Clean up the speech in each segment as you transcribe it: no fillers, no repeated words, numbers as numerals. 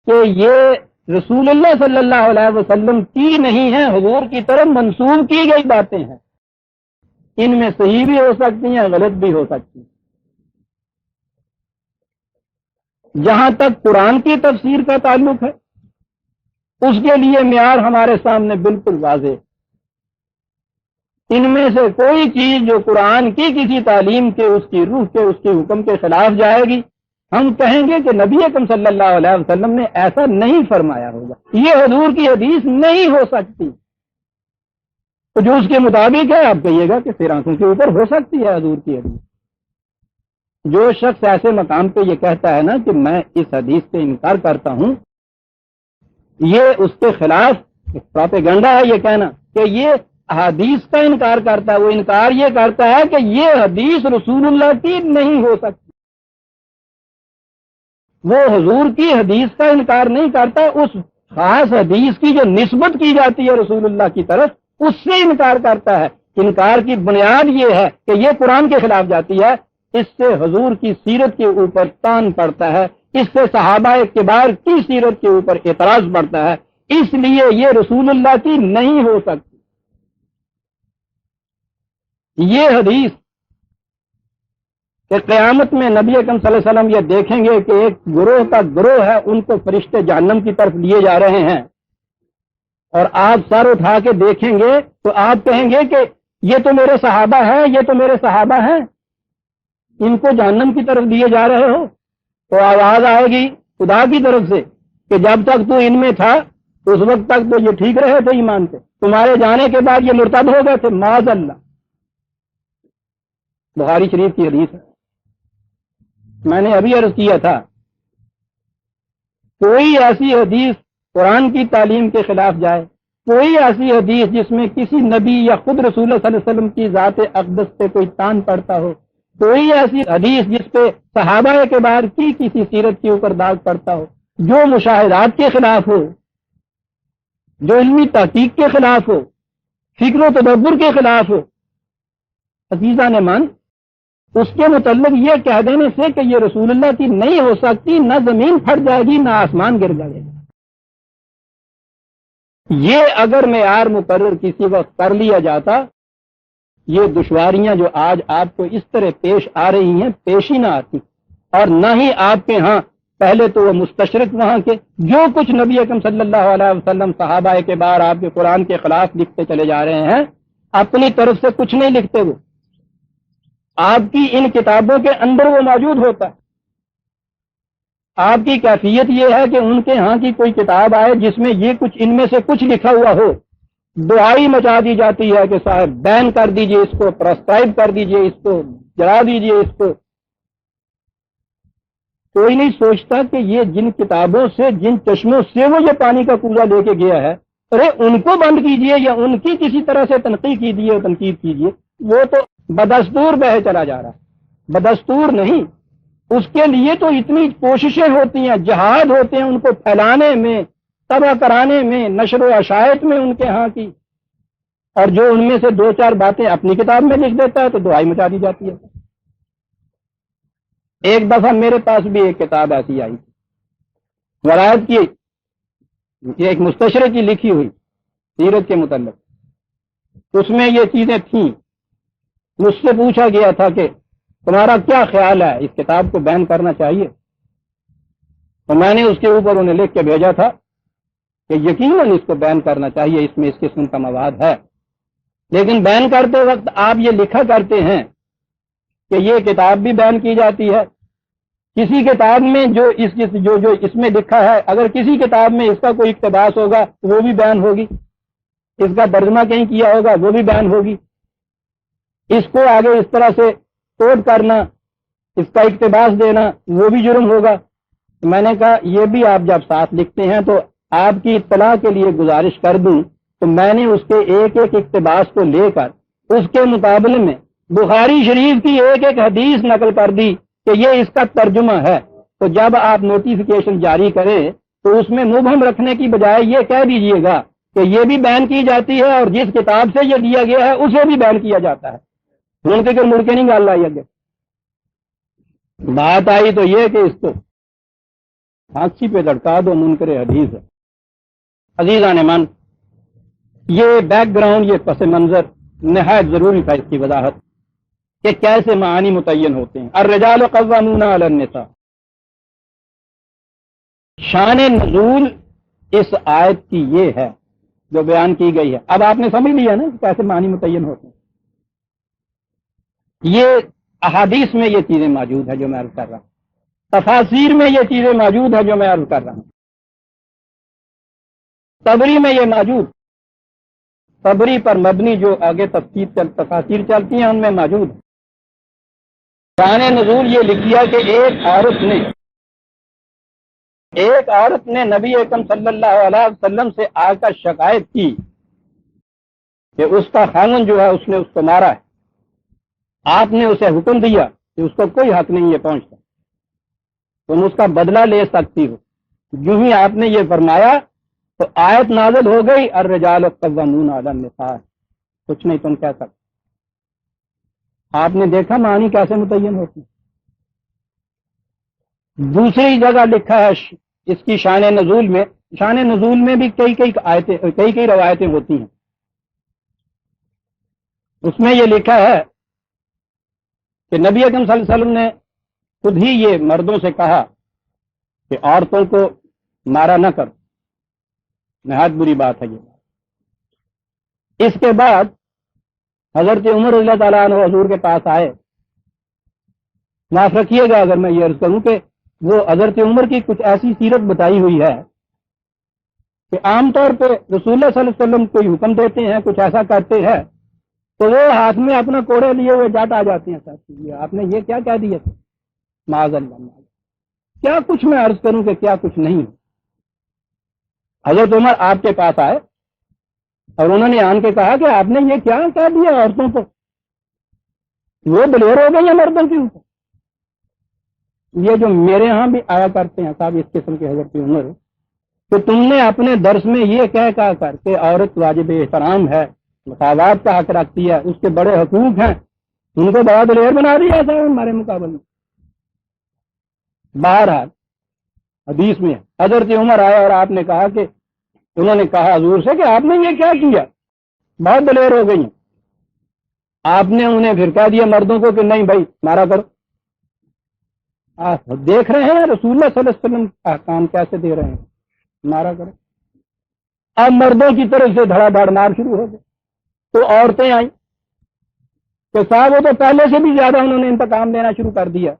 کہ یہ رسول اللہ صلی اللہ علیہ وسلم کی نہیں ہے، حضور کی طرف منسوب کی گئی باتیں ہیں، ان میں صحیح بھی ہو سکتی ہیں، غلط بھی ہو سکتی ہیں۔ جہاں تک قرآن کی تفسیر کا تعلق ہے، اس کے لیے معیار ہمارے سامنے بالکل واضح۔ ان میں سے کوئی چیز جو قرآن کی کسی تعلیم کے، اس کی روح کے، اس کے حکم کے خلاف جائے گی، ہم کہیں گے کہ نبی اکرم صلی اللہ علیہ وسلم نے ایسا نہیں فرمایا ہوگا، یہ حضور کی حدیث نہیں ہو سکتی۔ تو جو اس کے مطابق ہے، آپ کہیے گا کہ پھر آنکھوں کے اوپر ہو سکتی ہے حضور کی حدیث۔ جو شخص ایسے مقام پہ یہ کہتا ہے نا کہ میں اس حدیث سے انکار کرتا ہوں، یہ اس کے خلاف پروپیگنڈا ہے یہ کہنا کہ یہ حدیث کا انکار کرتا ہے۔ وہ انکار یہ کرتا ہے کہ یہ حدیث رسول اللہ کی نہیں ہو سکتی۔ وہ حضور کی حدیث کا انکار نہیں کرتا، اس خاص حدیث کی جو نسبت کی جاتی ہے رسول اللہ کی طرف، اس سے انکار کرتا ہے۔ انکار کی بنیاد یہ ہے کہ یہ قرآن کے خلاف جاتی ہے، اس سے حضور کی سیرت کے اوپر تان پڑتا ہے، اس سے صحابہ کبار کی سیرت کے اوپر اعتراض پڑتا ہے، اس لیے یہ رسول اللہ کی نہیں ہو سکتی۔ یہ حدیث کہ قیامت میں نبی اکرم صلی اللہ علیہ وسلم یہ دیکھیں گے کہ ایک گروہ کا گروہ ہے، ان کو فرشتے جہنم کی طرف لیے جا رہے ہیں، اور آپ سر اٹھا کے دیکھیں گے تو آپ کہیں گے کہ یہ تو میرے صحابہ ہیں، یہ تو میرے صحابہ ہیں، ان کو جہنم کی طرف لیے جا رہے ہو۔ تو آواز آئے گی خدا کی طرف سے کہ جب تک تو ان میں تھا اس وقت تک تو یہ ٹھیک رہے تھے ایمان سے، تمہارے جانے کے بعد یہ مرتد ہو گئے تھے، معاذ اللہ۔ بخاری شریف کی حدیث ہے۔ میں نے ابھی عرض کیا تھا، کوئی ایسی حدیث قرآن کی تعلیم کے خلاف جائے، کوئی ایسی حدیث جس میں کسی نبی یا خود رسول اللہ صلی اللہ علیہ وسلم کی ذات اقدس پہ کوئی تان پڑتا ہو، کوئی ایسی حدیث جس پہ صحابہ کبار کی کسی سیرت کے اوپر داغ پڑتا ہو، جو مشاہدات کے خلاف ہو، جو علمی تحقیق کے خلاف ہو، فکر و تدبر کے خلاف ہو، عزیزان مان، اس کے متعلق یہ کہہ دینے سے کہ یہ رسول اللہ کی نہیں ہو سکتی، نہ زمین پھٹ جائے گی نہ آسمان گر جائے گا۔ یہ اگر معیار مقرر کسی وقت کر لیا جاتا، یہ دشواریاں جو آج آپ کو اس طرح پیش آ رہی ہیں پیش ہی نہ آتی، اور نہ ہی آپ کے ہاں پہلے تو وہ مستشرق وہاں کے جو کچھ نبی اکرم صلی اللہ علیہ وسلم صحابہ کے بار آپ کے قرآن کے خلاف لکھتے چلے جا رہے ہیں، اپنی طرف سے کچھ نہیں لکھتے، وہ آپ کی ان کتابوں کے اندر وہ موجود ہوتا ہے۔ آپ کی کیفیت یہ ہے کہ ان کے ہاں کی کوئی کتاب آئے جس میں یہ کچھ ان میں سے کچھ لکھا ہوا ہو، دعائی مچا دی جاتی ہے کہ صاحب بین کر دیجئے اس کو، پرسکرائب کر دیجئے اس کو، جلا دیجئے اس کو۔ کوئی نہیں سوچتا کہ یہ جن کتابوں سے، جن چشموں سے وہ یہ پانی کا کوزہ لے کے گیا ہے، ارے ان کو بند کیجئے یا ان کی کسی طرح سے تنقید کیجئے، تنقید کیجئے۔ وہ تو بدستور بہے چلا جا رہا ہے، بدستور نہیں۔ اس کے لیے تو اتنی کوششیں ہوتی ہیں، جہاد ہوتے ہیں ان کو پھیلانے میں، تباہ کرانے میں، نشر و اشاعت میں ان کے ہاں کی، اور جو ان میں سے دو چار باتیں اپنی کتاب میں لکھ دیتا ہے تو دعائی مچا دی جاتی ہے۔ ایک دفعہ میرے پاس بھی ایک کتاب ایسی آئی تھی، ولایت کی، یہ ایک مستشرق کی لکھی ہوئی سیرت کے متعلق، اس میں یہ چیزیں تھیں۔ مجھ سے پوچھا گیا تھا کہ تمہارا کیا خیال ہے، اس کتاب کو بین کرنا چاہیے؟ تو میں نے اس کے اوپر انہیں لکھ کے بھیجا تھا کہ یقیناً اس کو بین کرنا چاہیے، اس میں اس قسم کا مواد ہے، لیکن بین کرتے وقت آپ یہ لکھا کرتے ہیں کہ یہ کتاب بھی بین کی جاتی ہے۔ کسی کتاب میں جو اس میں لکھا ہے، اگر کسی کتاب میں اس کا کوئی اقتباس ہوگا وہ بھی بین ہوگی، اس کا ترجمہ کہیں کیا ہوگا وہ بھی بین ہوگی، اس کو آگے اس طرح سے کوٹ کرنا، اس کا اقتباس دینا وہ بھی جرم ہوگا۔ میں نے کہا یہ بھی آپ جب ساتھ لکھتے ہیں تو آپ کی اطلاع کے لیے گزارش کر دوں، تو میں نے اس کے ایک ایک اقتباس کو لے کر اس کے مقابلے میں بخاری شریف کی ایک ایک حدیث نقل کر دی کہ یہ اس کا ترجمہ ہے۔ تو جب آپ نوٹیفیکیشن جاری کریں تو اس میں مبہم رکھنے کی بجائے یہ کہہ دیجئے گا کہ یہ بھی بین کی جاتی ہے اور جس کتاب سے یہ دیا گیا ہے اسے بھی بین کیا جاتا ہے۔ ان کے مڑ کے نہیں گال لائی، اگے بات آئی تو یہ کہ اس کو پھانسی پہ لٹکا دو منکر حدیث ہے۔ عزیزان من، یہ بیک گراؤنڈ، یہ پس منظر نہایت ضروری تھا اس کی وضاحت کہ کیسے معانی متعین ہوتے ہیں۔ الرجال قوامون علی النساء، شان نزول اس آیت کی یہ ہے جو بیان کی گئی ہے۔ اب آپ نے سمجھ لیا نا کہ کیسے معنی متعین ہوتے ہیں۔ یہ احادیث میں یہ چیزیں موجود ہیں جو میں عرض کر رہا ہوں، تفاسیر میں یہ چیزیں موجود ہیں جو میں عرض کر رہا ہوں، طبری میں یہ موجود، طبری پر مبنی جو آگے تفاسیر چلتی ہیں ان میں موجود ہے۔ شان نزول یہ لکھیا کہ ایک عورت نے نبی اکرم صلی اللہ علیہ وسلم سے آ کر شکایت کی کہ اس کا خاوند جو ہے اس نے اس کو مارا ہے۔ آپ نے اسے حکم دیا کہ اس کو کوئی حق نہیں ہے پہنچتا، تم اس کا بدلہ لے سکتی ہو۔ یوں ہی آپ نے یہ فرمایا تو آیت نازل ہو گئی، الرجال قوامون علی النساء، کچھ نہیں تم کہہ سکتے۔ آپ نے دیکھا معنی کیسے متعین ہوتی۔ دوسری جگہ لکھا ہے اس کی شان نزول میں بھی کئی روایتیں ہوتی ہیں۔ اس میں یہ لکھا ہے کہ نبی اکرم صلی اللہ علیہ وسلم نے خود ہی یہ مردوں سے کہا کہ عورتوں کو مارا نہ کر، نہایت بری بات ہے یہ بات۔ اس کے بعد حضرت عمر رضی اللہ تعالیٰ عنہ حضور کے پاس آئے۔ معاف رکھیے گا اگر میں یہ عرض کروں کہ وہ حضرت عمر کی کچھ ایسی سیرت بتائی ہوئی ہے کہ عام طور پہ رسول اللہ صلی اللہ علیہ وسلم کوئی حکم دیتے ہیں، کچھ ایسا کرتے ہیں تو وہ ہاتھ میں اپنا کوڑے لیے ہوئے جٹ آ جاتے ہیں، صاحب آپ نے یہ کیا کہہ دیا تھا، معاذ اللہ معاذ، کیا کچھ میں عرض کروں کہ کیا کچھ نہیں۔ حضرت عمر آپ کے پاس آئے اور انہوں نے آن کے کہا کہ آپ نے یہ کیا کہہ دیا عورتوں کو، وہ دلیر ہو گئی ہیں مردوں کے اوپر۔ یہ جو میرے ہاں بھی آیا کرتے ہیں صاحب اس قسم کے حضرت عمر، کہ تم نے اپنے درس میں یہ کہا کر کہ عورت واجب احترام ہے، مساوات کا حق رکھتی ہے، اس کے بڑے حقوق ہیں، ان کو بڑا دلیر بنا دیا صاحب ہمارے مقابلے میں۔ بہرحال حدیث میں حضرت عمر آیا اور آپ نے کہا کہ انہوں نے کہا حضور سے کہ آپ نے یہ کیا کیا، بہت دلیر ہو گئی ہیں۔ آپ نے انہیں پھر کہہ دیا مردوں کو کہ نہیں بھائی مارا کرو۔ آپ دیکھ رہے ہیں رسول اللہ صلی اللہ علیہ وسلم احکام کیسے دے رہے ہیں، مارا کرو۔ اب مردوں کی طرف سے دھڑا دھڑ مار شروع ہو گئے تو عورتیں آئیں کہ صاحب وہ تو پہلے سے بھی زیادہ انہوں نے انتقام دینا شروع کر دیا۔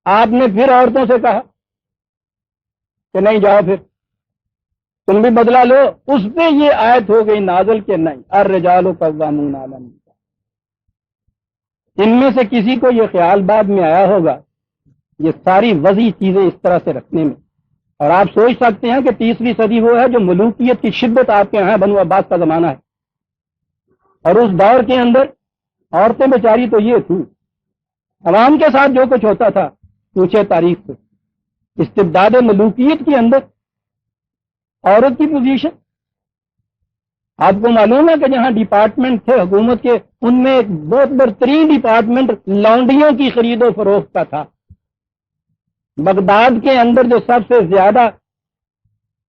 آپ نے پھر عورتوں سے کہا کہ نہیں جاؤ پھر تم بھی بدلہ لو۔ اس پہ یہ آیت ہو گئی نازل کہ نہیں، الرجال قوامون علی النساء۔ ان میں سے کسی کو یہ خیال بعد میں آیا ہوگا یہ ساری وضعی چیزیں اس طرح سے رکھنے میں، اور آپ سوچ سکتے ہیں کہ 30ویں صدی وہ ہے جو ملوکیت کی شدت آپ کے یہاں بنو عباس کا زمانہ ہے، اور اس دور کے اندر عورتیں بیچاری تو یہ تھیں، عوام کے ساتھ جو کچھ ہوتا تھا پوچھے تاریخ سے۔ استبداد ملوکیت کے اندر عورت کی پوزیشن، آپ کو معلوم ہے کہ جہاں ڈپارٹمنٹ تھے حکومت کے ان میں ایک بہت بہترین ڈپارٹمنٹ لانڈیوں کی خرید و فروخت کا تھا۔ بغداد کے اندر جو سب سے زیادہ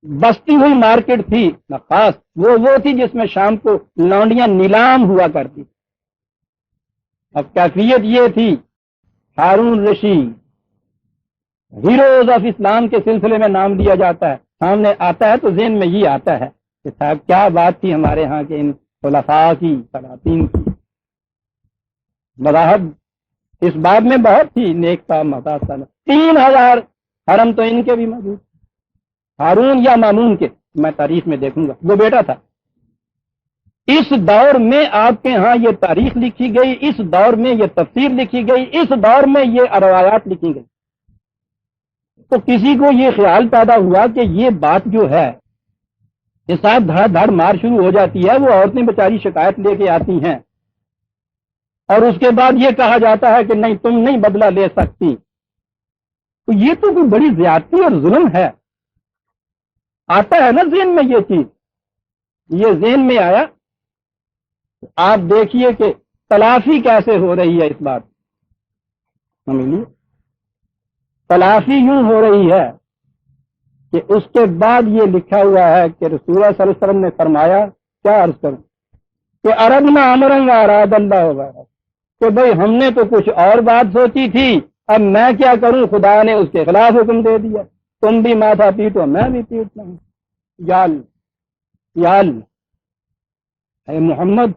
بستی ہوئی مارکیٹ تھی نقاص، وہ تھی جس میں شام کو لانڈیاں نیلام ہوا کرتی۔ اب کیفیت یہ تھی، ہارون رشید ہیروز آف اسلام کے سلسلے میں نام دیا جاتا ہے، سامنے آتا ہے تو ذہن میں یہ آتا ہے کہ صاحب کیا بات تھی ہمارے ہاں کے ان خلفاء کی، سلاطین کی۔ وضاحت اس باب میں بہت تھی، نیک کا محتاج تھا۔ 3000 حرم تو ان کے بھی موجود، ہارون یا مامون کے، میں تاریخ میں دیکھوں گا، وہ بیٹا تھا۔ اس دور میں آپ کے ہاں یہ تاریخ لکھی گئی، اس دور میں یہ تفسیر لکھی گئی، اس دور میں یہ روایات لکھی گئی، تو کسی کو یہ خیال پیدا ہوا کہ یہ بات جو ہے یہ صاحب دھڑ دھڑ مار شروع ہو جاتی ہے، وہ عورتیں بیچاری شکایت لے کے آتی ہیں اور اس کے بعد یہ کہا جاتا ہے کہ نہیں تم نہیں بدلہ لے سکتی، تو یہ تو کوئی بڑی زیادتی اور ظلم ہے۔ آتا ہے نا ذہن میں یہ چیز، یہ ذہن میں آیا، آپ دیکھیے کہ تلافی کیسے ہو رہی ہے اس بات، سمجھ لیے۔ تلافی یوں ہو رہی ہے کہ اس کے بعد یہ لکھا ہوا ہے کہ رسول اللہ صلی اللہ علیہ وسلم نے فرمایا، کیا عرض کروں کہ اردنا امرنگ اراد اللہ ہوگا، کہ بھئی ہم نے تو کچھ اور بات سوچی تھی، اب میں کیا کروں، خدا نے اس کے خلاف حکم دے دیا، تم بھی ماتھا پیٹو میں بھی پیٹتا ہوں۔ یا اللہ اے محمد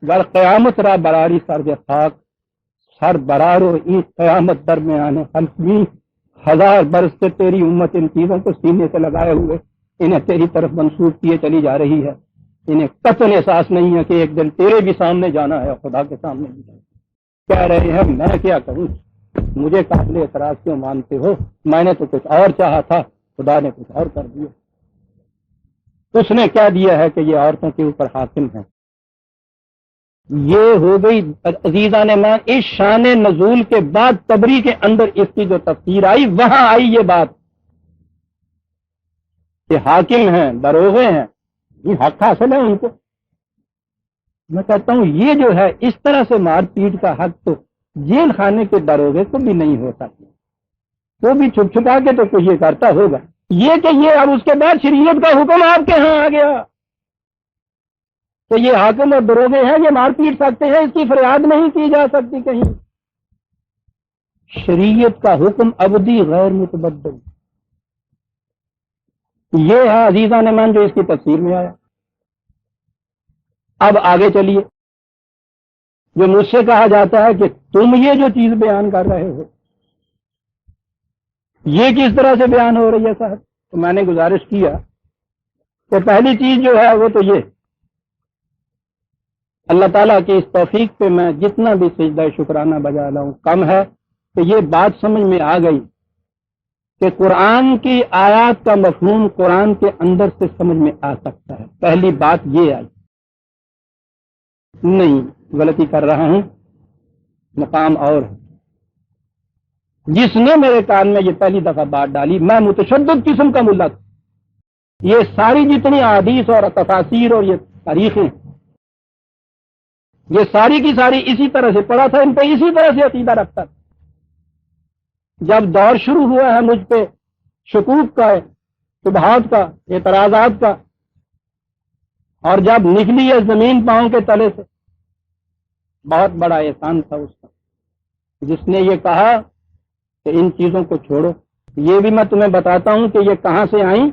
گر قیامت را براری سر جے خاک سر برارو این قیامت درمیان حلقی، 1000 برس سے تیری امت ان چیزوں کو سینے سے لگائے ہوئے انہیں تیری طرف منسوخ کیے چلی جا رہی ہے، انہیں قطعاً احساس نہیں ہے کہ ایک دن تیرے بھی سامنے جانا ہے، خدا کے سامنے بھی جانا ہے۔ کہہ رہے ہیں میں کیا کروں، مجھے قابل اعتراض کیوں مانتے ہو، میں نے تو کچھ اور چاہا تھا، خدا نے کچھ اور کر دیا۔ اس نے کہہ دیا ہے کہ یہ عورتوں کے اوپر حاکم ہے۔ یہ ہو گئی عزیزان مان اس شان نزول کے بعد تبری کے اندر اس کی جو تفسیر آئی، وہاں آئی یہ بات کہ حاکم ہیں، دروغے ہیں، یہ حق حاصل ہے ان کو۔ میں کہتا ہوں یہ جو ہے اس طرح سے مار پیٹ کا حق تو جیل خانے کے دروغے کو بھی نہیں ہو سکتا، وہ بھی چھپ چھپا کے تو کچھ یہ کرتا ہوگا۔ یہ کہ یہ اب اس کے بعد شریعت کا حکم آپ کے ہاں آ گیا تو یہ حاکم اور دروغے ہیں، یہ مار پیٹ سکتے ہیں، اس کی فریاد نہیں کی جا سکتی کہیں۔ شریعت کا حکم ابدی غیر متبدل، یہ ہے عزیزان مان جو اس کی تفسیر میں آیا۔ اب آگے چلیے، جو مجھ سے کہا جاتا ہے کہ تم یہ جو چیز بیان کر رہے ہو یہ کس طرح سے بیان ہو رہی ہے صاحب، تو میں نے گزارش کیا کہ پہلی چیز جو ہے وہ تو یہ اللہ تعالیٰ کی اس توفیق پہ میں جتنا بھی سجدہ شکرانہ بجا لاؤں کم ہے کہ یہ بات سمجھ میں آ گئی کہ قرآن کی آیات کا مفہوم قرآن کے اندر سے سمجھ میں آ سکتا ہے۔ پہلی بات یہ آئی، نہیں غلطی کر رہا ہوں، مقام اور ہے۔ جس نے میرے کان میں یہ پہلی دفعہ بات ڈالی، میں متشدد قسم کا ملا تھا، یہ ساری جتنی احادیث اور تفاسیر اور یہ تاریخیں یہ ساری کی ساری اسی طرح سے پڑھا تھا، ان پہ اسی طرح سے عقیدہ رکھتا تھا۔ جب دور شروع ہوا ہے مجھ پہ شکوک کا، شبہات کا، اعتراضات کا، اور جب نکلی ہے زمین پاؤں کے تلے سے، بہت بڑا احسان تھا اس کا جس نے یہ کہا کہ ان چیزوں کو چھوڑو۔ یہ بھی میں تمہیں بتاتا ہوں کہ یہ کہاں سے آئیں،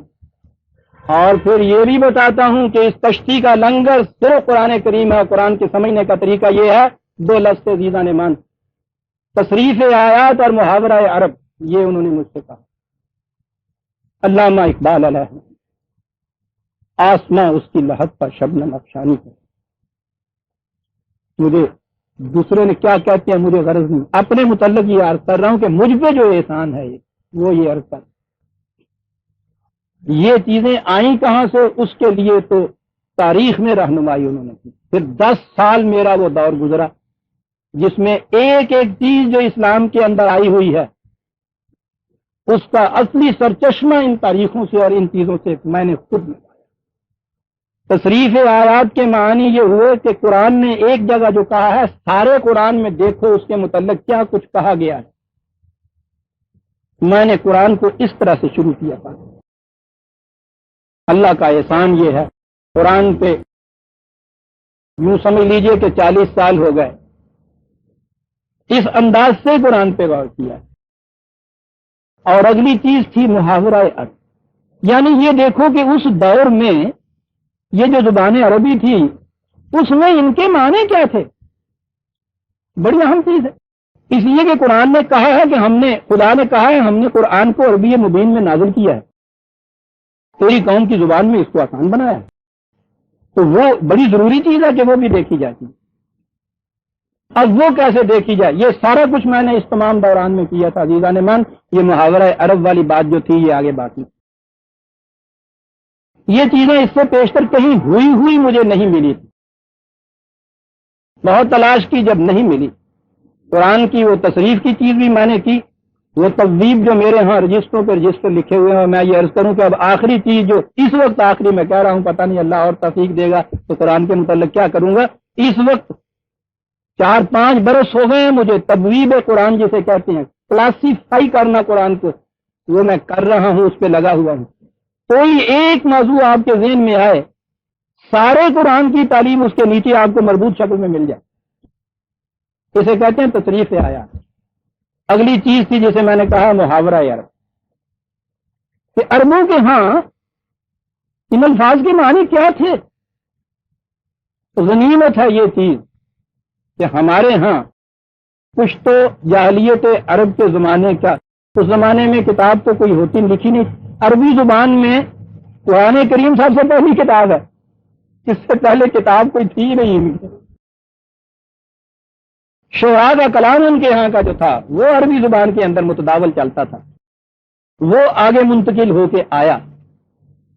اور پھر یہ بھی بتاتا ہوں کہ اس کشتی کا لنگر صرف قرآن کریم ہے، قرآن کے سمجھنے کا طریقہ یہ ہے، دو لفظ سے عزیزان مان، تصریف آیات اور محاورہ عرب، یہ انہوں نے مجھ سے کہا۔ علامہ اقبال علیہ آسماں اس کی لحد پر شبنم افشانی کر، مجھے دوسرے نے کیا کہتے ہیں مجھے غرض نہیں، اپنے متعلق یہ عرض کر رہا ہوں کہ مجھ پہ جو احسان ہے وہ یہ عرض کر، یہ چیزیں آئیں کہاں سے، اس کے لیے تو تاریخ میں رہنمائی انہوں نے کی۔ پھر 10 سال میرا وہ دور گزرا جس میں ایک ایک چیز جو اسلام کے اندر آئی ہوئی ہے اس کا اصلی سرچشمہ ان تاریخوں سے اور ان چیزوں سے میں نے خود نکالا۔ تصریف آیات کے معنی یہ ہوئے کہ قرآن نے ایک جگہ جو کہا ہے، سارے قرآن میں دیکھو اس کے متعلق کیا کچھ کہا گیا ہے۔ میں نے قرآن کو اس طرح سے شروع کیا تھا۔ اللہ کا احسان یہ ہے، قرآن پہ یوں سمجھ لیجئے کہ 40 سال ہو گئے اس انداز سے قرآن پہ غور کیا۔ اور اگلی چیز تھی محاورہ عرب، یعنی یہ دیکھو کہ اس دور میں یہ جو زبان عربی تھی اس میں ان کے معنی کیا تھے، بڑی اہم چیز ہے۔ اس لیے کہ قرآن نے کہا ہے کہ خدا نے کہا ہے ہم نے قرآن کو عربی مبین میں نازل کیا ہے، تیری قوم کی زبان میں اس کو آسان بنایا ہے، تو وہ بڑی ضروری چیز ہے کہ وہ بھی دیکھی جاتی ہے۔ اب وہ کیسے دیکھی جائے، یہ سارا کچھ میں نے اس تمام دوران میں کیا تھا عزیزان من۔ یہ محاورہ عرب والی بات جو تھی یہ آگے باقی، یہ چیزیں اس سے پیشتر کہیں ہوئی مجھے نہیں ملی تھی، بہت تلاش کی، جب نہیں ملی قرآن کی وہ تصریف کی چیز بھی میں نے کی، وہ تبویب جو میرے ہاں رجسٹروں پہ رجسٹر لکھے ہوئے ہیں۔ میں یہ عرض کروں کہ اب آخری چیز جو اس وقت آخری میں کہہ رہا ہوں، پتہ نہیں اللہ اور توفیق دے گا تو قرآن کے متعلق کیا کروں گا۔ اس وقت 4-5 برس ہو گئے ہیں مجھے تبویب قرآن جسے کہتے ہیں، کلاسیفائی کرنا قرآن کو، وہ میں کر رہا ہوں، اس پہ لگا ہوا ہوں۔ کوئی ایک موضوع آپ کے ذہن میں آئے، سارے قرآن کی تعلیم اس کے نیچے آپ کو مربوط شکل میں مل جائے، اسے کہتے ہیں تصریف آیات۔ اگلی چیز تھی جسے میں نے کہا محاورہ عرب، کہ عربوں کے ہاں ان الفاظ کے معنی کیا تھے؟ غنیمت ہے یہ چیز کہ ہمارے ہاں کچھ تو جاہلیت عرب کے زمانے کا، اس زمانے میں کتاب تو کوئی ہوتی لکھی نہیں، عربی زبان میں قرآن کریم سب سے پہلی کتاب ہے، اس سے پہلے کتاب کوئی تھی نہیں۔ شعراء کا کلام ان کے ہاں کا جو تھا وہ عربی زبان کے اندر متداول چلتا تھا، وہ آگے منتقل ہو کے آیا۔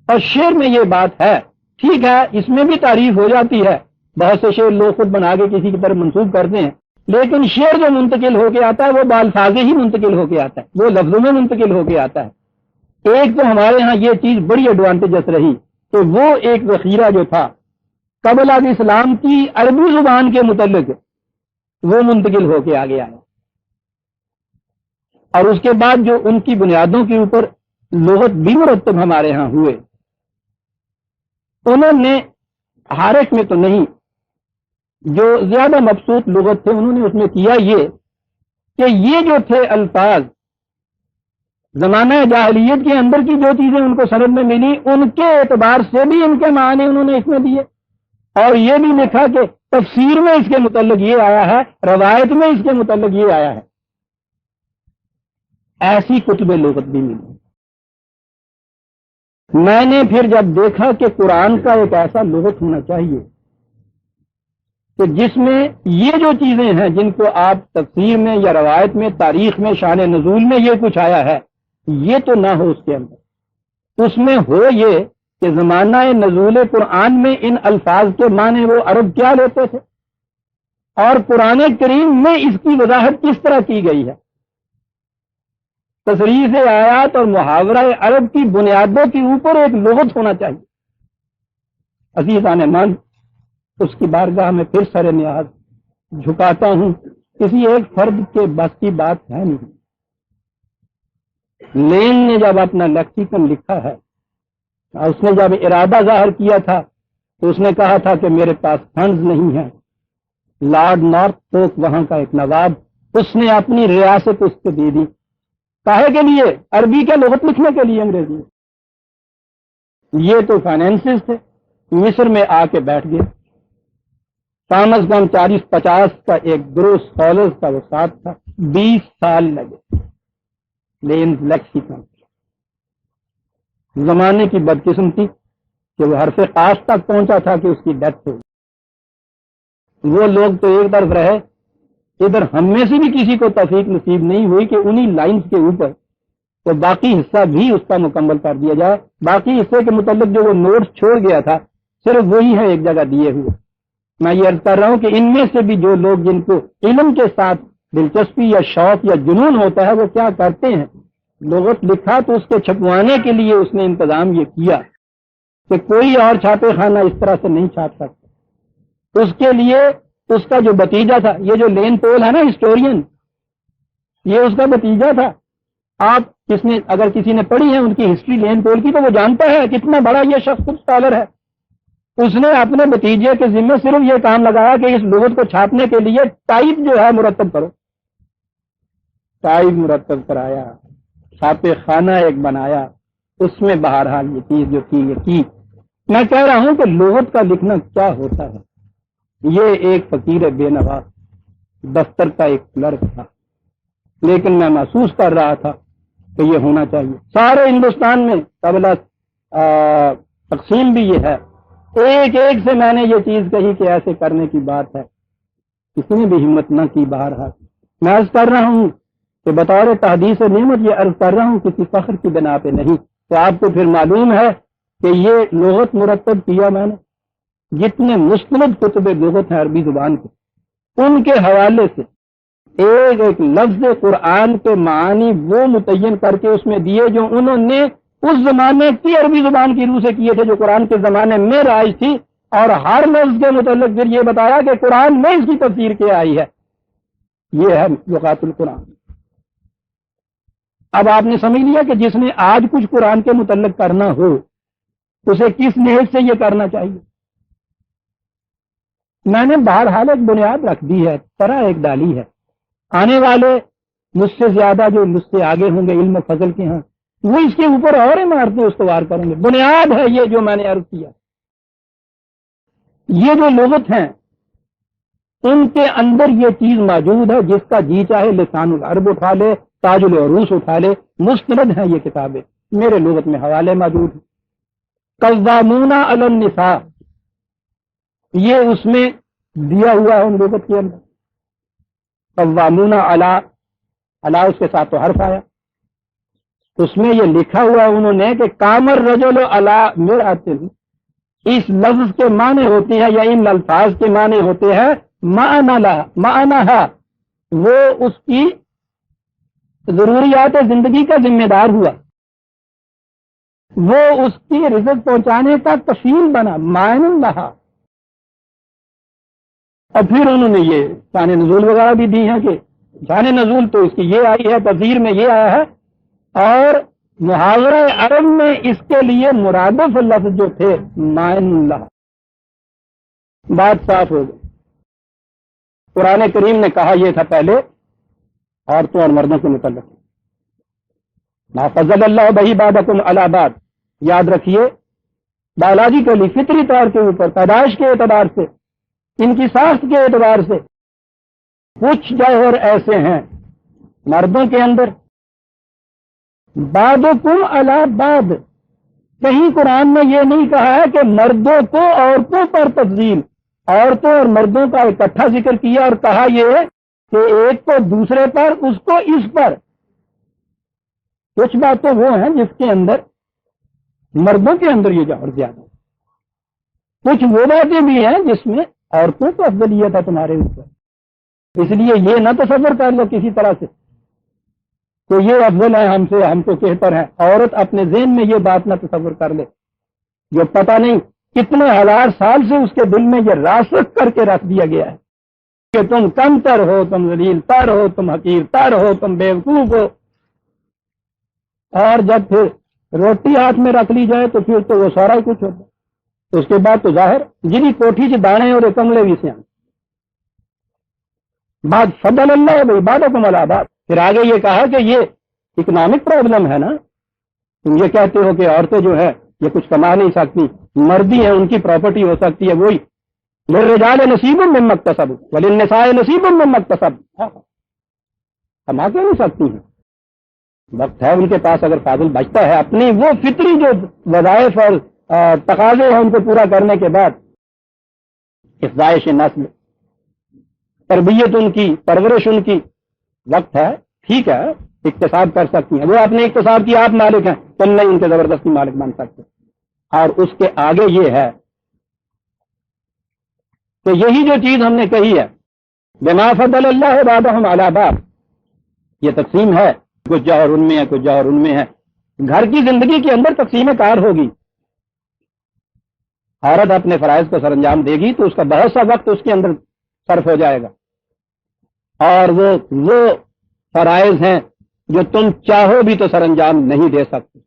اور شعر میں یہ بات ہے، ٹھیک ہے اس میں بھی تعریف ہو جاتی ہے، بہت سے شعر لوگ خود بنا کے کسی کی طرف منسوب کرتے ہیں، لیکن شعر جو منتقل ہو کے آتا ہے وہ بالفاظے ہی منتقل ہو کے آتا ہے، وہ لفظوں میں منتقل ہو کے آتا ہے۔ ایک تو ہمارے ہاں یہ چیز بڑی ایڈوانٹیجس رہی کہ وہ ایک ذخیرہ جو تھا قبل از اسلام کی عربی زبان کے متعلق وہ منتقل ہو کے آگے آیا، اور اس کے بعد جو ان کی بنیادوں کے اوپر لغت بھی مرتب ہمارے ہاں ہوئے، انہوں نے ہر ایک میں تو نہیں، جو زیادہ مبسوط لغت تھے انہوں نے اس میں کیا یہ کہ یہ جو تھے الفاظ زمانہ جاہلیت کے اندر کی جو چیزیں ان کو سند میں ملی ان کے اعتبار سے بھی ان کے معنی انہوں نے اس میں دیے، اور یہ بھی لکھا کہ تفسیر میں اس کے متعلق یہ آیا ہے، روایت میں اس کے متعلق یہ آیا ہے، ایسی کتب لغت بھی ملی۔ میں نے پھر جب دیکھا کہ قرآن کا ایک ایسا لغت ہونا چاہیے کہ جس میں یہ جو چیزیں ہیں جن کو آپ تفسیر میں یا روایت میں، تاریخ میں، شان نزول میں یہ کچھ آیا ہے، یہ تو نہ ہو اس کے اندر، اس میں ہو یہ کہ زمانہ نزول قرآن میں ان الفاظ کے معنی وہ عرب کیا لیتے تھے، اور قرآن کریم میں اس کی وضاحت کس طرح کی گئی ہے۔ تصریف آیات اور محاورہ عرب کی بنیادوں کے اوپر ایک لغت ہونا چاہیے۔ عزیزان من، اس کی بارگاہ میں پھر سر نیاز جھکاتا ہوں، کسی ایک فرد کے بس کی بات ہے نہیں۔ لین نے جب اپنا لیکسیکن لکھا ہے، اس نے جب ارادہ ظاہر کیا تھا تو اس نے کہا تھا کہ میرے پاس فنڈز نہیں ہیں۔ لارڈ نارتھ پوک وہاں کا ایک نواب، اس نے اپنی ریاست اس کو دے دی، کاہے کے لیے؟ عربی کے لغت لکھنے کے لیے، انگریزی۔ یہ تو فائنینسز تھے، مصر میں آ کے بیٹھ گئے، کم از کم 40-50 کا ایک گروہ اسکالرز کا وہ ساتھ تھا، 20 سال لگے لینز لیکسیکن۔ زمانے کی بدقسمتی کہ وہ حرف قاف تک پہنچا تھا کہ اس کی ڈیتھ ہو۔ وہ لوگ تو ایک طرف رہے، ادھر ہم میں سے بھی کسی کو توفیق نصیب نہیں ہوئی کہ انہی لائنز کے اوپر تو باقی حصہ بھی اس کا مکمل کر دیا جائے۔ باقی حصے کے متعلق جو وہ نوٹس چھوڑ گیا تھا صرف وہی ہے ایک جگہ دیے ہوئے۔ میں یہ عرض کر رہا ہوں کہ ان میں سے بھی جو لوگ جن کو علم کے ساتھ دلچسپی یا شوق یا جنون ہوتا ہے وہ کیا کرتے ہیں، لغت لکھا تو اس کے چھپوانے کے لیے اس نے انتظام یہ کیا کہ کوئی اور چھاپے خانہ اس طرح سے نہیں چھاپ سکتا۔ اس کے لیے اس کا جو بتیجا تھا، یہ جو لین پول ہے نا ہسٹورین، یہ اس کا بتیجا تھا۔ آپ کس نے اگر کسی نے پڑھی ہے ان کی ہسٹری لین پول کی تو وہ جانتا ہے کتنا بڑا یہ شخص اسکالر ہے۔ اس نے اپنے بتیجے کے ذمہ صرف یہ کام لگایا کہ اس لغت کو چھاپنے کے لیے ٹائپ جو ہے مرتب کرو، ٹائپ مرتب کرایا، چھاپے خانہ ایک بنایا، اس میں بہرحال یہ چیز جو تھی یہ کی۔ میں کہہ رہا ہوں کہ لغت کا لکھنا کیا ہوتا ہے۔ یہ ایک فقیر بے نوا دفتر کا ایک کلرک تھا، لیکن میں محسوس کر رہا تھا کہ یہ ہونا چاہیے۔ سارے ہندوستان میں قبل تقسیم بھی یہ ہے، ایک ایک سے میں نے یہ چیز کہی کہ ایسے کرنے کی بات ہے، کسی نے بھی ہمت نہ کی۔ بہرحال میں عرض کر رہا ہوں کہ بطور تحدیث نعمت یہ عرض کر رہا ہوں، کسی فخر کی بنا پہ نہیں۔ تو آپ کو پھر معلوم ہے کہ یہ لغت مرتب کیا میں نے، جتنے مستند کتب لغت ہیں عربی زبان کے، ان کے حوالے سے ایک ایک لفظ قرآن کے معانی وہ متعین کر کے اس میں دیے جو انہوں نے اس زمانے کی عربی زبان کی روح سے کیے تھے جو قرآن کے زمانے میں رائج تھی، اور ہر لفظ کے متعلق پھر یہ بتایا کہ قرآن میں اس کی تفسیر کیا آئی ہے۔ یہ ہے لغات القرآن۔ اب آپ نے سمجھ لیا کہ جس نے آج کچھ قرآن کے متعلق کرنا ہو اسے کس نیت سے یہ کرنا چاہیے. میں نے بہرحال ایک بنیاد رکھ دی ہے، طرح ایک ڈالی ہے. آنے والے مجھ سے زیادہ جو مجھ سے آگے ہوں گے علم و فضل کے ہاں، وہ اس کے اوپر اور عمارتیں استوار کریں گے. بنیاد ہے یہ جو میں نے عرض کیا. یہ جو لغت ہیں ان کے اندر یہ چیز موجود ہے، جس کا جی چاہے لسان العرب اٹھا لے، تاج العروس اٹھا لے، مستند ہیں یہ کتابیں، میرے لغت میں حوالے موجود ہیں. قوامون علی النساء یہ اس میں دیا ہوا ہے ان لغت کے اندر. قوامون علی اس کے ساتھ تو حرف آیا، اس میں یہ لکھا ہوا ہے انہوں نے کہ کامر رجل علی مرأۃ. اس لفظ کے معنی ہوتے ہیں یا ان الفاظ کے معنی ہوتے ہیں معنیٰ، وہ اس کی ضروریات زندگی کا ذمہ دار ہوا، وہ اس کی رزق پہنچانے کا کفیل بنا، معین لہا. اور پھر انہوں نے یہ شان نزول وغیرہ بھی دی ہیں کہ شان نزول تو اس کی یہ آئی ہے، تفسیر میں یہ آیا ہے، اور محاورہ عرب میں اس کے لیے مرادف لفظ جو تھے معین لہا. بات صاف ہو گئی. قرآن کریم نے کہا یہ تھا پہلے عورتوں اور مردوں کے متعلق، ما فضل اللہ بہ بعضکم علی بعض. یاد رکھیے بایولوجیکلی فطری طور کے اوپر پیدائش کے اعتبار سے، ان کی ساخت کے اعتبار سے کچھ جوہر ایسے ہیں مردوں کے اندر، بعضکم علی بعض. کہیں قرآن میں یہ نہیں کہا ہے کہ مردوں کو عورتوں پر تفضیل، عورتوں اور مردوں کا اکٹھا ذکر کیا اور کہا یہ کہ ایک کو دوسرے پر، اس کو اس پر. کچھ باتیں وہ ہیں جس کے اندر مردوں کے اندر یہ جوہر زیادہ، کچھ وہ باتیں بھی ہیں جس میں عورتوں کو افضلیت ہے تمہارے اوپر. اس لیے یہ نہ تصور کر لو کسی طرح سے کہ یہ افضل ہے ہم سے، ہم تو بہتر ہیں. عورت اپنے ذہن میں یہ بات نہ تصور کر لے جو پتہ نہیں کتنے ہزار سال سے اس کے دل میں یہ راسخ کر کے رکھ دیا گیا ہے کہ تم کم تر ہو، تم ذلیل تر ہو، تم حقیر تر ہو، تم بیوقوف ہو. اور جب پھر روٹی ہاتھ میں رکھ لی جائے تو پھر تو وہ سارا ہی کچھ ہوتا ہے. تو اس کے بعد تو ظاہر جنہیں کوٹھی سے دانے اور کملے بھی سے بات فضل اللہ بھائی بعضکم علی بعض. پھر آگے یہ کہا کہ یہ اکنامک پرابلم ہے نا. تم یہ کہتے ہو کہ عورتیں جو ہے یہ کچھ کما نہیں سکتی، مردی ہیں ان کی پراپرٹی ہو سکتی ہے وہی للرجال نصیب مما اکتسبوا وللنساء نصیب مما اکتسبن. کما کے نہیں سکتی ہیں، وقت ہے ان کے پاس اگر فاضل بچتا ہے اپنی وہ فطری جو وظائف اور تقاضے ہیں ان کو پورا کرنے کے بعد افزائش نسل، تربیت ان کی، پرورش ان کی، وقت ہے ٹھیک ہے اقتصاد کر سکتی ہیں، وہ اپنے اقتصاد کی آپ مالک ہیں، تم نہیں ان کے زبردستی مالک بن سکتے. اور اس کے آگے یہ ہے کہ یہی جو چیز ہم نے کہی ہے بما فضل اللہ بعضهم علی بعض، یہ تقسیم ہے، کچھ جوہر ان میں ہے کچھ جوہر ان میں ہے. گھر کی زندگی کے اندر تقسیم کار ہوگی. عورت اپنے فرائض کو سر انجام دے گی تو اس کا بہت سا وقت اس کے اندر صرف ہو جائے گا، اور وہ فرائض ہیں جو تم چاہو بھی تو سر انجام نہیں دے سکتے.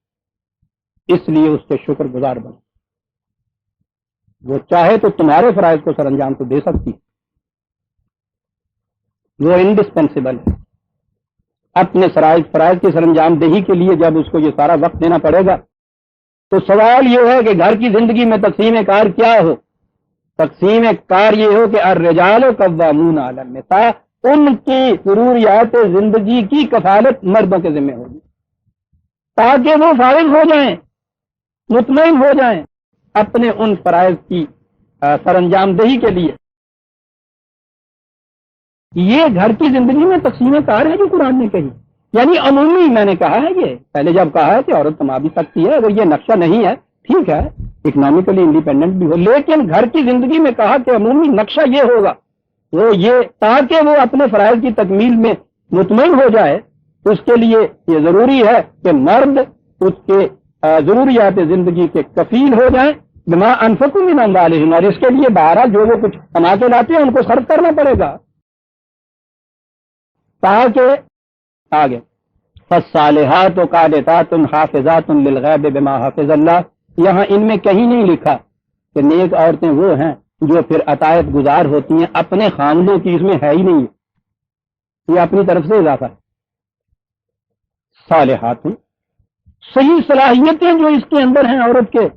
اس لیے اس کے شکر گزار بنو. وہ چاہے تو تمہارے فرائض کو سر انجام تو دے سکتی، وہ انڈسپینسیبل ہے. اپنے فرائض کی سر انجام دہی کے لیے جب اس کو یہ سارا وقت دینا پڑے گا تو سوال یہ ہے کہ گھر کی زندگی میں تقسیم کار کیا ہو. تقسیم کار یہ ہو کہ الرجال قوامون علی النساء، ان کی ضروریات زندگی کی کفالت مردوں کے ذمہ ہوگی تاکہ وہ فارغ ہو جائیں، مطمئن ہو جائیں اپنے ان فرائض کی سر انجام دہی کے لیے. یہ گھر کی زندگی میں تقسیم کار ہے جو قرآن نے کہی، یعنی عمومی میں نے کہا ہے. یہ پہلے جب کہا ہے کہ عورت کما بھی سکتی ہے، اگر یہ نقشہ نہیں ہے ٹھیک ہے اکنامکلی انڈیپینڈنٹ بھی ہو، لیکن گھر کی زندگی میں کہا کہ عمومی نقشہ یہ ہوگا وہ یہ تاکہ وہ اپنے فرائض کی تکمیل میں مطمئن ہو جائے. اس کے لیے یہ ضروری ہے کہ مرد اس کے ضروریات زندگی کے کفیل ہو جائیں بما انفقوا من اموالہم، اور اس کے لیے بہرحال جو وہ کچھ کما کے لاتے ہیں ان کو صرف کرنا پڑے گا. تاکہ آگے فالصالحات قانتات حافظات للغیب بما حفظ اللہ، یہاں ان میں کہیں نہیں لکھا کہ نیک عورتیں وہ ہیں جو پھر عطایت گزار ہوتی ہیں، اپنے خامدوں کی اس میں ہے ہی نہیں ہے، یہ اپنی طرف سے اضافہ ہے۔ صالحات صحیح صلاحیتیں جو اس کے اندر ہیں عورت کے،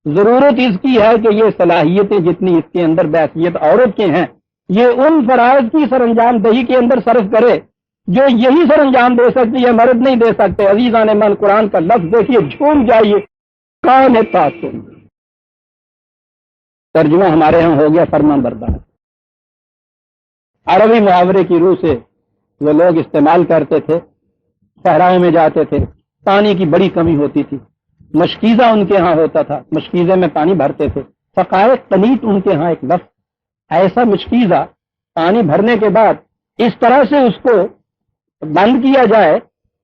ضرورت اس کی ہے کہ یہ صلاحیتیں جتنی اس کے اندر بحیثیت عورت کے ہیں، یہ ان فرائض کی سر انجام دہی کے اندر صرف کرے جو یہی سر انجام دے سکتی ہے، مرد نہیں دے سکتے۔ عزیزان من، قرآن کا لفظ دیکھیے، جھوم جائیے، قانتات، ترجمہ ہمارے ہاں ہو گیا فرمان بردار۔ عربی محاورے کی روح سے وہ لوگ استعمال کرتے تھے، صحراؤں میں جاتے تھے، پانی کی بڑی کمی ہوتی تھی، مشکیزہ ان کے ہاں ہوتا تھا، مشکیزے میں پانی بھرتے تھے۔ فقائے قنیت ان کے ہاں ایک لفظ، ایسا مشکیزہ پانی بھرنے کے بعد اس طرح سے اس کو بند کیا جائے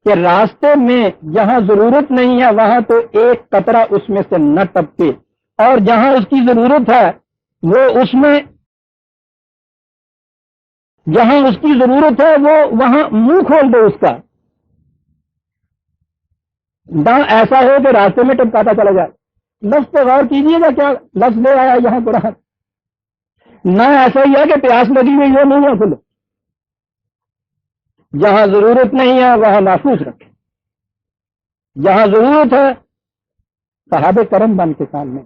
کہ راستے میں جہاں ضرورت نہیں ہے وہاں تو ایک قطرہ اس میں سے نہ ٹپکے، اور جہاں اس کی ضرورت ہے وہ اس میں، جہاں اس کی ضرورت ہے وہ وہاں منہ کھول دو اس کا، نہ ایسا ہو کہ راستے میں ٹپکاتا چلا جائے۔ لفظ پہ غور کیجیے گا کیا لفظ لے آیا یہاں قرآن، نہ ایسا ہی ہے کہ پیاس لگی ہوئی ہے منہ کھلو، جہاں ضرورت نہیں ہے وہاں محفوظ رکھے، جہاں ضرورت ہے صحابہ کرم بن کے سامنے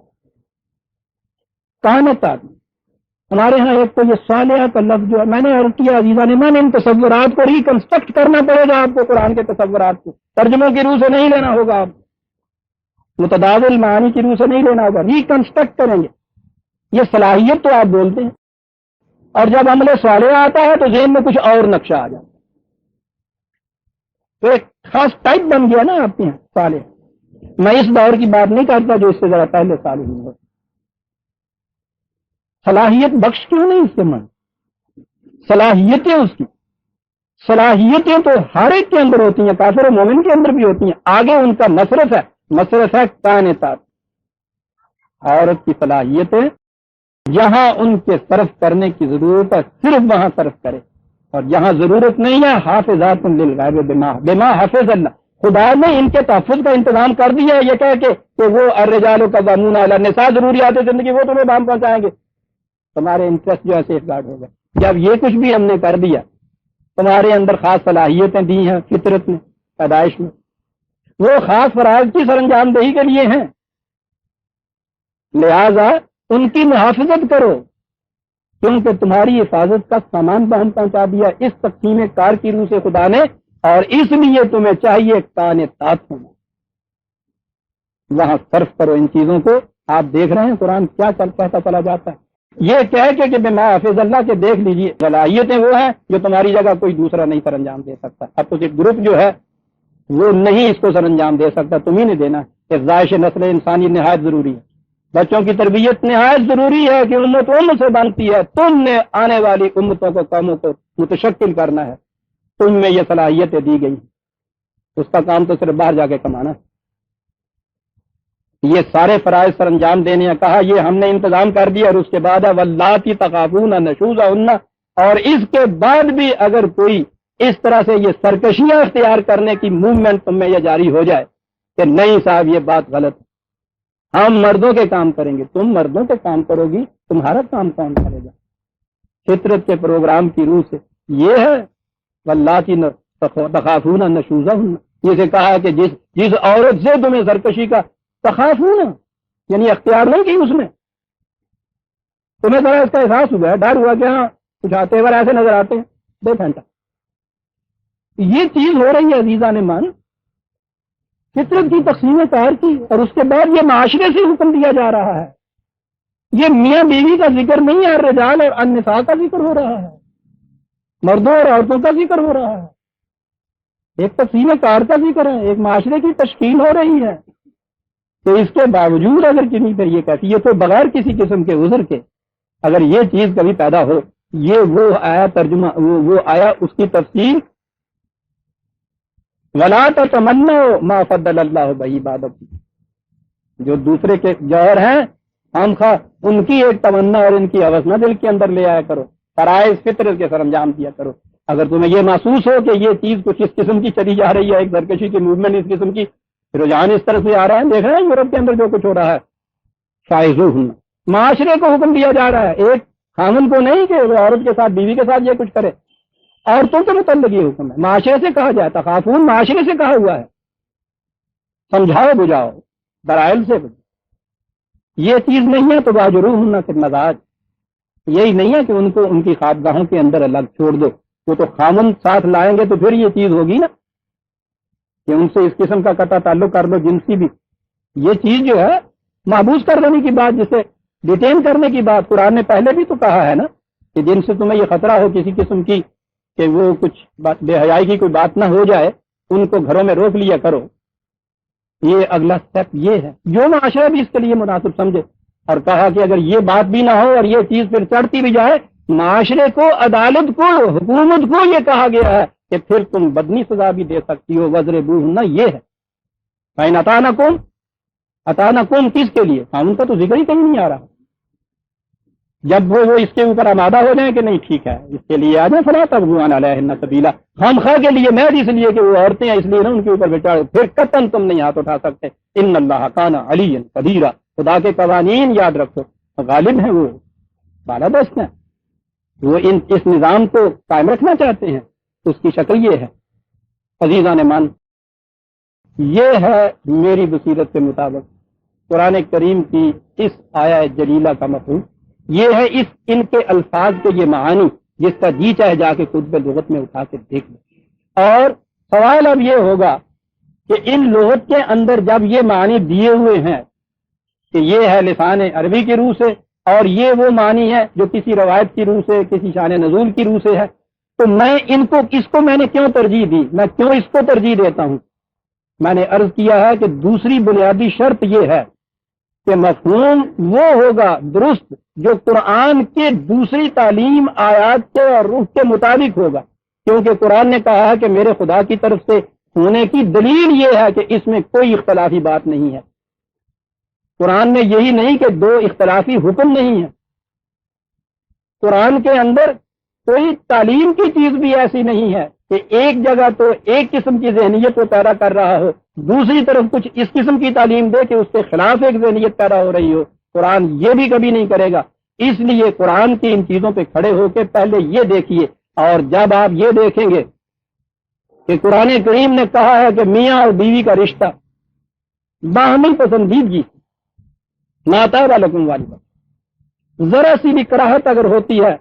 کانت آدمی۔ ہمارے ہاں ایک تو یہ صالحہ کا لفظ جو ہے، میں نے عرض کیا عزیزان ایمان، ان تصورات کو ریکنسٹرکٹ کرنا پڑے گا آپ کو، قرآن کے تصورات کو ترجموں کی روح سے نہیں لینا ہوگا، آپ متداول معانی کی روح سے نہیں لینا ہوگا، ریکنسٹرکٹ کریں گے۔ یہ صلاحیت تو آپ بولتے ہیں، اور جب عمل صالحہ آتا ہے تو ذہن میں کچھ اور نقشہ آ جاتا ہے، تو ایک خاص ٹائپ بن گیا نا آپ کے یہاں صالح۔ میں اس دور کی بات نہیں کرتا جو اس سے ذرا پہلے صالح ہوئے، صلاحیت بخش کیوں نہیں اس سے من، صلاحیتیں اس کی، صلاحیتیں تو ہر ایک کے اندر ہوتی ہیں، کافر و مومن کے اندر بھی ہوتی ہیں، آگے ان کا مصرف ہے کانتات۔ عورت کی صلاحیتیں جہاں ان کے صرف کرنے کی ضرورت ہے صرف وہاں صرف کرے، اور جہاں ضرورت نہیں ہے حافظات للغیب بما حفظ اللہ، خدا نے ان کے تحفظ کا انتظام کر دیا ہے، یہ کہہ کے کہ وہ الرجال قوامون علی النساء، ضروریات زندگی وہ تمہیں بام پہنچائیں گے، تمہارے انٹرسٹ جو ہے سیف گارڈ ہوگا۔ جب یہ کچھ بھی ہم نے کر دیا، تمہارے اندر خاص صلاحیتیں دی ہیں فطرت میں، پیدائش میں، وہ خاص فرائض کی سر انجام دہی کے لیے ہیں، لہذا ان کی محافظت کرو، کیونکہ تمہاری حفاظت کا سامان بہم پہنچا دیا اس تقسیم کار کی روح سے خدا نے، اور اس لیے تمہیں چاہیے کانتات ہونا، وہاں صرف کرو ان چیزوں کو۔ آپ دیکھ رہے ہیں قرآن کیا کہتا چلا جاتا ہے، یہ کہہ کے کہ بما حفظ اللہ کے دیکھ لیجیے صلاحیتیں وہ ہیں جو تمہاری جگہ کوئی دوسرا نہیں سر انجام دے سکتا، اپوزٹ گروپ جو ہے وہ نہیں اس کو سر انجام دے سکتا، تمہیں نہیں دینا۔ افزائش نسل انسانی نہایت ضروری ہے، بچوں کی تربیت نہایت ضروری ہے کہ امت امت سے بنتی ہے، تم نے آنے والی امتوں کو قوموں کو متشکل کرنا ہے، تم میں یہ صلاحیتیں دی گئی، اس کا کام تو صرف باہر جا کے کمانا ہے۔ یہ سارے فرائض سر انجام دینے ہیں، کہا یہ ہم نے انتظام کر دیا، اور اس کے بعد ہے واللاتی تخافون نشوزہن، اور اس کے بعد بھی اگر کوئی اس طرح سے یہ سرکشیاں اختیار کرنے کی موومنٹ تم میں یہ جاری ہو جائے کہ نہیں صاحب یہ بات غلط ہے، ہم مردوں کے کام کریں گے، تم مردوں کے کام کرو گی، تمہارا کام کون کرے گا؟ فطرت کے پروگرام کی روح سے یہ ہے واللاتی تخافون نشوزہن، یہ سے کہا کہ جس عورت سے تمہیں سرکشی کا تخافون یعنی اختیار نہیں کی، اس میں تمہیں ذرا اس کا احساس ہوا ہے، ڈر ہوا کہ ہاں کچھ آتے ہوئے ایسے نظر آتے ہیں، دے پھینٹا، یہ چیز ہو رہی ہے عزیزان من فطرت کی تقسیم کار کی، اور اس کے بعد یہ معاشرے سے حکم دیا جا رہا ہے، یہ میاں بیوی کا ذکر نہیں ہے، الرجال اور النساء کا ذکر ہو رہا ہے، مردوں اور عورتوں کا ذکر ہو رہا ہے، ایک تقسیم کار کا ذکر ہے، ایک معاشرے کی تشکیل ہو رہی ہے۔ تو اس کے باوجود اگر کسی پہ یہ کہتی ہے تو بغیر کسی قسم کے عذر کے اگر یہ چیز کبھی پیدا ہو، یہ وہ آیا ترجمہ، وہ آیا اس کی تفسیر وَلَا تَتَمَنَّوْا مَا فَضَّلَ اللَّهُ بِهِ بَعْضَكُمْ، جو دوسرے کے جوہر ہیں ہم خواہ ان کی ایک تمنا اور ان کی ہوس نہ دل کے اندر لے آیا کرو، فرائض فطرت کے سر انجام دیا کرو، اگر تمہیں یہ محسوس ہو کہ یہ چیز کچھ اس قسم کی چلی جا رہی ہے، ایک سرکشی کی موومنٹ اس قسم کی، رجحان اس طرح سے آ رہا ہے، دیکھ رہے ہیں یورپ کے اندر جو کچھ ہو رہا ہے، فائزوہن، معاشرے کو حکم دیا جا رہا ہے، ایک خامن کو نہیں کہ وہ عورت کے ساتھ، بیوی کے ساتھ یہ کچھ کرے، عورتوں کے متعلق یہ حکم ہے، معاشرے سے کہا جائے، تخافون معاشرے سے کہا ہوا ہے، سمجھاؤ بجھاؤ، درائل سے بجھاؤ۔ یہ چیز نہیں ہے تو واجروہن فی المضاجع، یہی نہیں ہے کہ ان کو ان کی خوابگاہوں کے اندر الگ چھوڑ دو، وہ تو خامن ساتھ لائیں گے تو پھر یہ چیز ہوگی نا کہ ان سے اس قسم کا قطع تعلق کر لو جنسی بھی، یہ چیز جو ہے محبوس کر دینے کی بات، جسے ڈیٹین کرنے کی بات قرآن نے پہلے بھی تو کہا ہے نا کہ جن سے تمہیں یہ خطرہ ہو کسی قسم کی کہ وہ کچھ بے حیائی کی کوئی بات نہ ہو جائے، ان کو گھروں میں روک لیا کرو۔ یہ اگلا سٹیپ یہ ہے جو معاشرہ بھی اس کے لیے مناسب سمجھے، اور کہا کہ اگر یہ بات بھی نہ ہو اور یہ چیز پھر چڑھتی بھی جائے، معاشرے کو، عدالت کو، حکومت کو یہ کہا گیا ہے کہ پھر تم بدنی سزا بھی دے سکتی ہو، وَاضْرِبُوهُنَّ، یہ ہے فَإِنْ أَطَاعْنَكُمْ، اطعنکم کس کے لیے؟ قانون کا تو ذکر ہی کہیں نہیں آ رہا۔ جب وہ اس کے اوپر آمادہ ہو جائیں کہ نہیں ٹھیک ہے اس کے لیے آ جائیں، فلا تبغوا علیہن سبیلا، خام خواہ کے لیے میں اس لیے کہ وہ عورتیں ہیں اس لیے نہ ان کے اوپر بچا، پھر قطعاً تم نہیں ہاتھ اٹھا سکتے۔ ان اللہ کان علیا قدیرا، خدا کے قوانین یاد رکھو، غالب ہیں، وہ بالادست ہیں، وہ اس نظام کو قائم رکھنا چاہتے ہیں، اس کی شکل یہ ہے۔ عزیزان مان، یہ ہے میری بصیرت کے مطابق قرآن کریم کی اس آیہ جلیلہ کا مفہوم، یہ ہے ان کے الفاظ کے یہ معانی جس کا جی چاہے جا کے خود لغت میں اٹھا کے دیکھ لیں۔ اور سوال اب یہ ہوگا کہ ان لغت کے اندر جب یہ معنی دیے ہوئے ہیں کہ یہ ہے لسان عربی کی روح سے اور یہ وہ معنی ہے جو کسی روایت کی روح سے، کسی شان نزول کی روح سے ہے، تو میں اس کو میں نے کیوں ترجیح دی، میں کیوں اس کو ترجیح دیتا ہوں؟ میں نے عرض کیا ہے کہ دوسری بنیادی شرط یہ ہے کہ مفہوم وہ ہوگا درست جو قرآن کے دوسری تعلیم آیات کے اور روح کے مطابق ہوگا، کیونکہ قرآن نے کہا ہے کہ میرے خدا کی طرف سے ہونے کی دلیل یہ ہے کہ اس میں کوئی اختلافی بات نہیں ہے۔ قرآن میں یہی نہیں کہ دو اختلافی حکم نہیں ہے، قرآن کے اندر کوئی تعلیم کی چیز بھی ایسی نہیں ہے کہ ایک جگہ تو ایک قسم کی ذہنیت کو پیدا کر رہا ہو، دوسری طرف کچھ اس قسم کی تعلیم دے کہ اس کے خلاف ایک ذہنیت پیدا ہو رہی ہو۔ قرآن یہ بھی کبھی نہیں کرے گا۔ اس لیے قرآن کی ان چیزوں پہ کھڑے ہو کے پہلے یہ دیکھیے، اور جب آپ یہ دیکھیں گے کہ قرآن کریم نے کہا ہے کہ میاں اور بیوی کا رشتہ باہمی پسندیدگی ناتاب لکم والدہ، ذرا سی بھی کراہت اگر ہوتی ہے،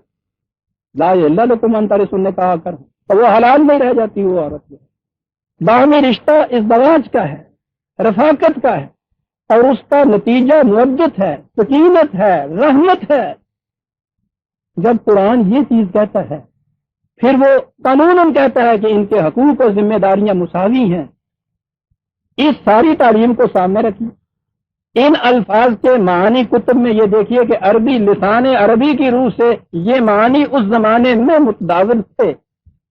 لا الہ لکم ان ترثوا نے کہا کر، تو وہ حلال نہیں رہ جاتی وہ عورت۔ باہمی رشتہ ازدواج کا ہے، رفاقت کا ہے، اور اس کا نتیجہ مودت ہے، سکینت ہے، رحمت ہے۔ جب قرآن یہ چیز کہتا ہے، پھر وہ قانون کہتا ہے کہ ان کے حقوق اور ذمہ داریاں مساوی ہیں۔ اس ساری تعلیم کو سامنے رکھیے، ان الفاظ کے معنی کتب میں یہ دیکھیے کہ عربی، لسان عربی کی روح سے یہ معنی اس زمانے میں متداول تھے،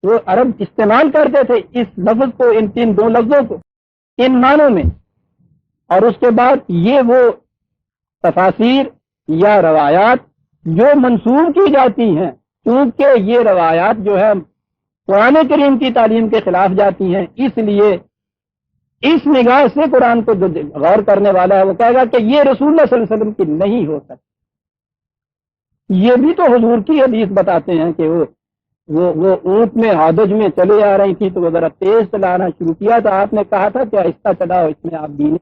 وہ عرب استعمال کرتے تھے اس لفظ کو، ان دو لفظوں کو ان معنوں میں۔ اور اس کے بعد یہ وہ تفاسیر یا روایات جو منسوب کی جاتی ہیں، کیونکہ یہ روایات جو ہے قرآن کریم کی تعلیم کے خلاف جاتی ہیں، اس لیے اس نگاہ سے قرآن کو جو غور کرنے والا ہے وہ کہے گا کہ یہ رسول اللہ صلی اللہ علیہ وسلم کی نہیں ہو سکتی۔ یہ بھی تو حضور کی حدیث بتاتے ہیں کہ وہ اونٹ میں ہادج میں چلے آ رہی تھی تو وہ ذرا تیز چلانا شروع کیا تو آپ نے کہا تھا کہ آہستہ چلاؤ، اس میں آپ دین